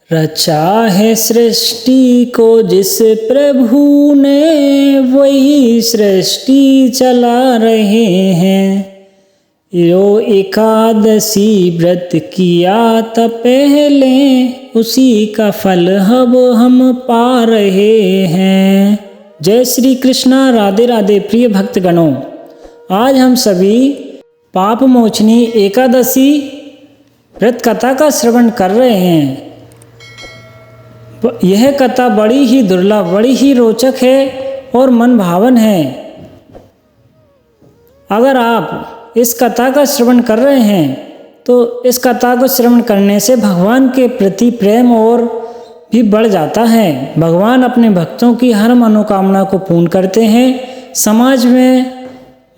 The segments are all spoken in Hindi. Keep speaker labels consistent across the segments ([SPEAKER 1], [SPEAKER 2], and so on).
[SPEAKER 1] रचा है सृष्टि को जिस प्रभु ने, वही सृष्टि चला रहे हैं। यो एकादशी व्रत किया था पहले, उसी का फल अब हम पा रहे हैं। जय श्री कृष्णा। राधे राधे। प्रिय भक्तगणों, आज हम सभी पाप मोचनी एकादशी व्रत कथा का श्रवण कर रहे हैं। यह कथा बड़ी ही दुर्लभ, बड़ी ही रोचक है और मन भावन है। अगर आप इस कथा का श्रवण कर रहे हैं तो इस कथा को श्रवण करने से भगवान के प्रति प्रेम और भी बढ़ जाता है। भगवान अपने भक्तों की हर मनोकामना को पूर्ण करते हैं। समाज में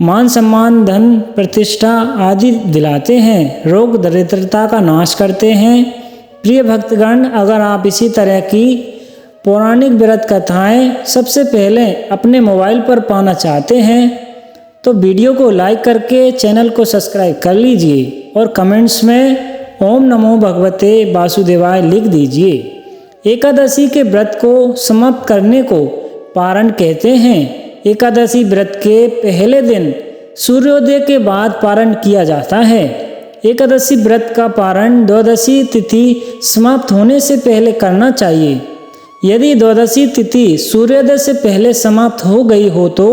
[SPEAKER 1] मान सम्मान, धन, प्रतिष्ठा आदि दिलाते हैं। रोग दरिद्रता का नाश करते हैं। प्रिय भक्तगण, अगर आप इसी तरह की पौराणिक व्रत कथाएं सबसे पहले अपने मोबाइल पर पाना चाहते हैं तो वीडियो को लाइक करके चैनल को सब्सक्राइब कर लीजिए और कमेंट्स में ओम नमो भगवते वासुदेवाय लिख दीजिए। एकादशी के व्रत को समाप्त करने को पारण कहते हैं। एकादशी व्रत के पहले दिन सूर्योदय के बाद पारण किया जाता है। एकादशी व्रत का पारण द्वादशी तिथि समाप्त होने से पहले करना चाहिए। यदि द्वादशी तिथि सूर्योदय से पहले समाप्त हो गई हो तो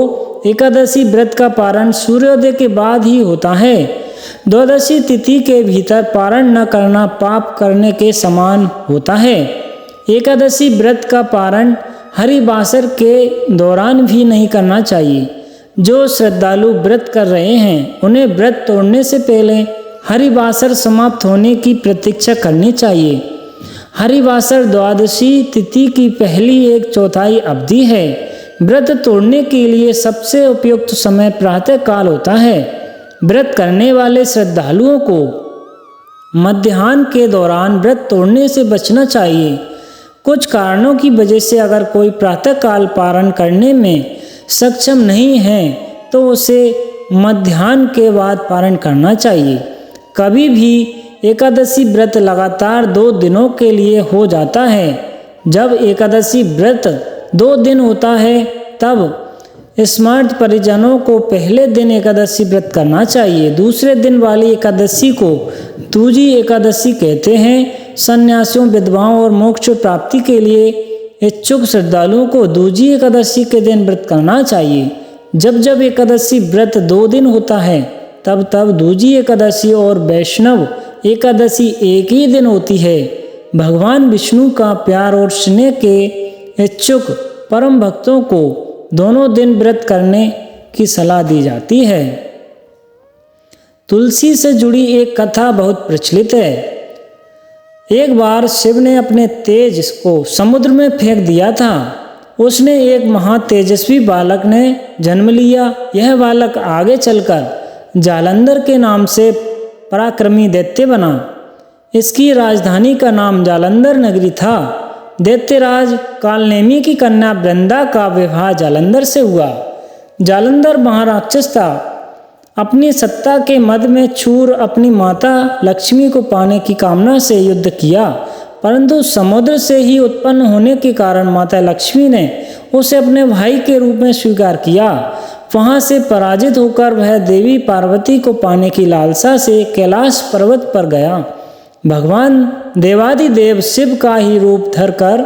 [SPEAKER 1] एकादशी व्रत का पारण सूर्योदय के बाद ही होता है। द्वादशी तिथि के भीतर पारण न करना पाप करने के समान होता है। एकादशी व्रत का पारण हरिवासर के दौरान भी नहीं करना चाहिए। जो श्रद्धालु व्रत कर रहे हैं उन्हें व्रत तोड़ने से पहले हरिवासर समाप्त होने की प्रतीक्षा करनी चाहिए। हरिवासर द्वादशी तिथि की पहली 1/4 अवधि है। व्रत तोड़ने के लिए सबसे उपयुक्त समय प्रातः काल होता है। व्रत करने वाले श्रद्धालुओं को मध्याह्न के दौरान व्रत तोड़ने से बचना चाहिए। कुछ कारणों की वजह से अगर कोई प्रातः काल पारण करने में सक्षम नहीं है तो उसे मध्याह्न के बाद पारण करना चाहिए। कभी भी एकादशी व्रत लगातार 2 दिनों के लिए हो जाता है। जब एकादशी व्रत 2 दिन होता है तब स्मर्थ परिजनों को पहले दिन एकादशी व्रत करना चाहिए। दूसरे दिन वाली एकादशी को दूजी एकादशी कहते हैं। सन्यासियों, विधवाओं और मोक्ष प्राप्ति के लिए इच्छुक श्रद्धालुओं को दूजी एकादशी के दिन व्रत करना चाहिए। जब जब एकादशी व्रत 2 दिन होता है तब तब दूजी एकादशी और वैष्णव एकादशी एक ही दिन होती है। भगवान विष्णु का प्यार और स्नेह के इच्छुक परम भक्तों को दोनों दिन व्रत करने की सलाह दी जाती है। तुलसी से जुड़ी एक कथा बहुत प्रचलित है। एक बार शिव ने अपने तेज को समुद्र में फेंक दिया था। उसने एक महातेजस्वी बालक ने जन्म लिया। यह बालक आगे चलकर जालंधर के नाम से पराक्रमी दैत्य बना। इसकी राजधानी का नाम जालंधर नगरी था। दैत्यराज कालनेमी की कन्या वृंदा का विवाह जालंधर से हुआ। जालंधर महाराक्षस था। अपनी सत्ता के मद में चूर अपनी माता लक्ष्मी को पाने की कामना से युद्ध किया, परंतु समुद्र से ही उत्पन्न होने के कारण माता लक्ष्मी ने उसे अपने भाई के रूप में स्वीकार किया। वहां से पराजित होकर वह देवी पार्वती को पाने की लालसा से कैलाश पर्वत पर गया। भगवान देवादिदेव शिव का ही रूप धरकर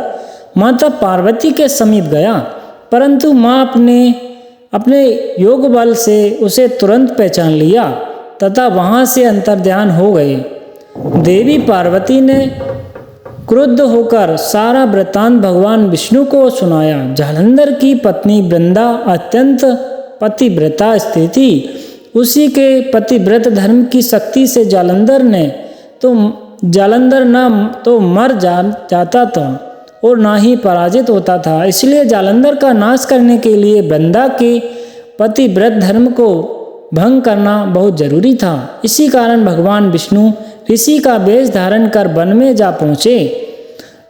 [SPEAKER 1] माता पार्वती के समीप गया, परंतु मां अपने योग बल से उसे तुरंत पहचान लिया तथा वहां से अंतर्ध्यान हो गए। देवी पार्वती ने क्रुद्ध होकर सारा वृत्तांत भगवान विष्णु को सुनाया। जालंधर की पत्नी वृंदा अत्यंत पतिव्रता स्त्री थी। उसी के पतिव्रत धर्म की शक्ति से जालंधर न तो मर जाता था और ना ही पराजित होता था। इसलिए जालंधर का नाश करने के लिए वृंदा के पतिव्रत धर्म को भंग करना बहुत जरूरी था। इसी कारण भगवान विष्णु ऋषि का वेश धारण कर वन में जा पहुँचे,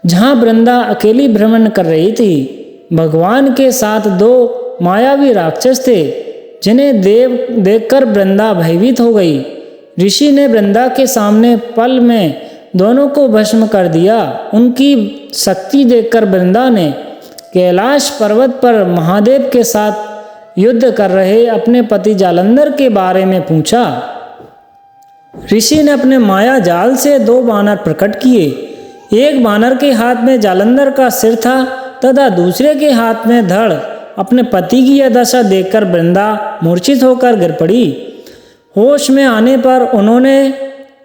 [SPEAKER 1] जहाँ वृंदा अकेली भ्रमण कर रही थी। भगवान के साथ 2 मायावी राक्षस थे, जिन्हें देखकर वृंदा भयभीत हो गई। ऋषि ने वृंदा के सामने पल में दोनों को भस्म कर दिया। उनकी शक्ति देखकर वृंदा ने कैलाश पर्वत पर महादेव के साथ युद्ध कर रहे अपने पति जालंधर के बारे में पूछा। ऋषि ने अपने माया जाल से 2 बानर प्रकट किए। एक बानर के हाथ में जालंधर का सिर था तथा दूसरे के हाथ में धड़। अपने पति की यह दशा देखकर वृंदा मूर्छित होकर गिर पड़ी। होश में आने पर उन्होंने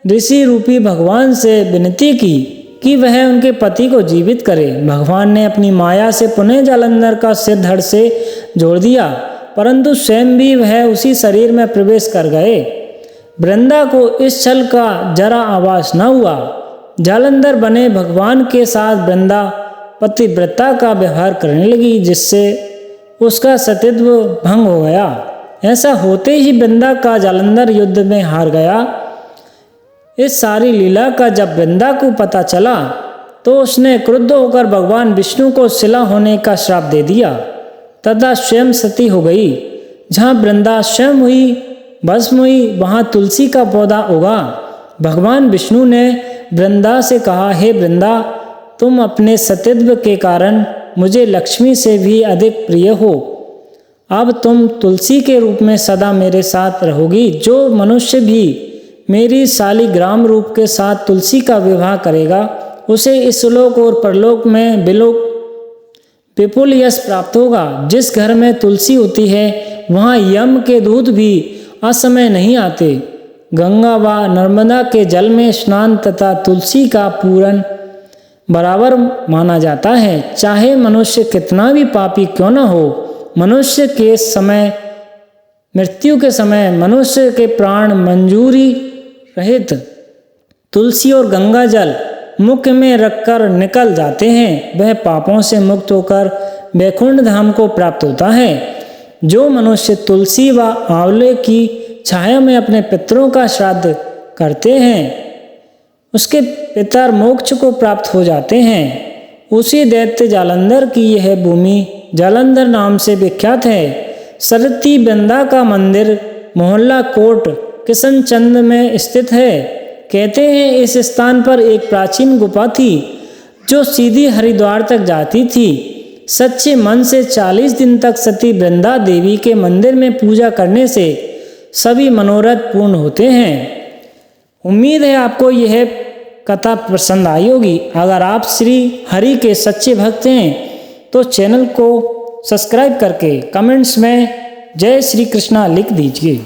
[SPEAKER 1] ऋषि रूपी भगवान से विनती की कि वह उनके पति को जीवित करे। भगवान ने अपनी माया से पुनः जालंधर का सिर धड़ से जोड़ दिया, परंतु स्वयं भी वह उसी शरीर में प्रवेश कर गए। वृंदा को इस छल का जरा आभास न हुआ। जालंधर बने भगवान के साथ वृंदा पतिव्रता का व्यवहार करने लगी, जिससे उसका सतीत्व भंग हो गया। ऐसा होते ही वृंदा का जालंधर युद्ध में हार गया। इस सारी लीला का जब वृंदा को पता चला तो उसने क्रुद्ध होकर भगवान विष्णु को शिला होने का श्राप दे दिया तथा स्वयं सती हो गई। जहाँ वृंदा स्वयं हुई भस्म हुई, वहाँ तुलसी का पौधा उगा। भगवान विष्णु ने वृंदा से कहा, हे वृंदा, तुम अपने सतीत्व के कारण मुझे लक्ष्मी से भी अधिक प्रिय हो। अब तुम तुलसी के रूप में सदा मेरे साथ रहोगी। जो मनुष्य भी मेरी शालिग्राम रूप के साथ तुलसी का विवाह करेगा, उसे इस लोक और परलोक में विपुल यश प्राप्त होगा। जिस घर में तुलसी होती है वहाँ यम के दूत भी असमय नहीं आते। गंगा व नर्मदा के जल में स्नान तथा तुलसी का पूरन बराबर माना जाता है। चाहे मनुष्य कितना भी पापी क्यों न हो, मनुष्य के समय मृत्यु के समय मनुष्य के प्राण मंजूरी रहित तुलसी और गंगा जल मुख में रखकर निकल जाते हैं। वह पापों से मुक्त होकर वैकुंठ धाम को प्राप्त होता है। जो मनुष्य तुलसी व आंवले की छाया में अपने पितरों का श्राद्ध करते हैं, उसके पितर मोक्ष को प्राप्त हो जाते हैं। उसी दैत्य जालंधर की यह भूमि जालंधर नाम से विख्यात है। सरती वृंदा का मंदिर मोहल्ला कोट किशनचंद में स्थित है। कहते हैं इस स्थान पर एक प्राचीन गुफा थी जो सीधी हरिद्वार तक जाती थी। सच्चे मन से 40 दिन तक सती वृंदा देवी के मंदिर में पूजा करने से सभी मनोरथ पूर्ण होते हैं। उम्मीद है आपको यह कथा पसंद आई होगी। अगर आप श्री हरि के सच्चे भक्त हैं तो चैनल को सब्सक्राइब करके कमेंट्स में जय श्री कृष्णा लिख दीजिए।